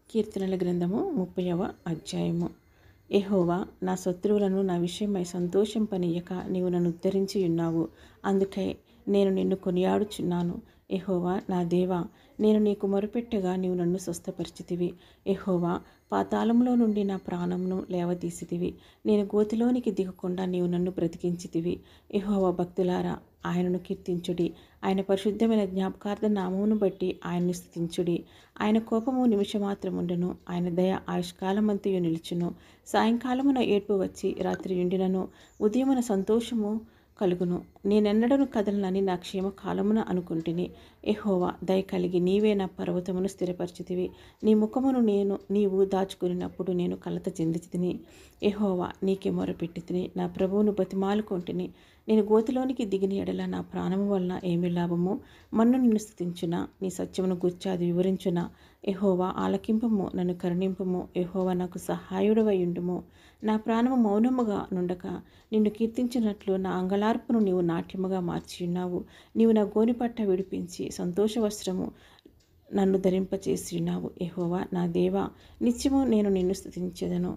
కీర్తనల గ్రంథము 30వ అధ్యాయము. యెహోవా, నా శత్రువులను నా విషయమై సంతోషింపనీయక నీవు నన్ను ఉద్ధరించి ఉన్నావు. అందుకై నేను నిన్ను కొనియాడుచున్నాను. యెహోవా నా దేవా, నేను నీకు మొరపెట్టగా నీవు నన్ను స్వస్థపరిచితివి. యెహోవా, పాతాళంలో నుండి నా ప్రాణమును లేవదీసితివి. నేను గోతిలోనికి దిగకుండా నీవు నన్ను బ్రతికించితివి. యెహోవా భక్తులారా, ఆయనను కీర్తించుడి. ఆయన పరిశుద్ధమైన జ్ఞాపకార్థ నామమును బట్టి ఆయన్ని స్తుతించుడి. ఆయన కోపము నిమిషమాత్రముండును, ఆయన దయ ఆయుష్కాలమంతయు నిలుచును. సాయంకాలమున ఏడ్పు వచ్చి రాత్రి ఎండినను, ఉదయమున సంతోషము కలుగును. నేనెన్నడను కదలనని నా క్షేమకాలమున అనుకుంటుని. యెహోవా, దయ కలిగి నీవే నా పర్వతమును స్థిరపరిచితివి. నీ ముఖమును నీవు దాచుకున్నప్పుడు నేను కలత చెందితిని. యెహోవా, నీకే మొరపెట్టితిని, నా ప్రభువును బతిమాలుకొంటిని. నేను గోతిలోనికి దిగిన ఎడల నా ప్రాణము వలన ఏమి లాభము? మన్ను నిన్ను స్తుతించునా? నీ సత్యమును గూర్చి అది వివరించునా? యెహోవా, ఆలకింపుము, నన్ను కరుణింపుము. యెహోవా, నాకు సహాయుడవై ఉండుము. నా ప్రాణము మౌనముగా నుండక నిన్ను కీర్తించినట్లు నా అంగలార్పును నీవు నాట్యముగా మార్చియున్నావు. నీవు నా గోనిపట్ట విడిపించి సంతోష వస్త్రము నన్ను ధరింపచేసి ఉన్నావు. యెహోవా నా దేవా, నిత్యము నేను నిన్ను స్తుతించెదను.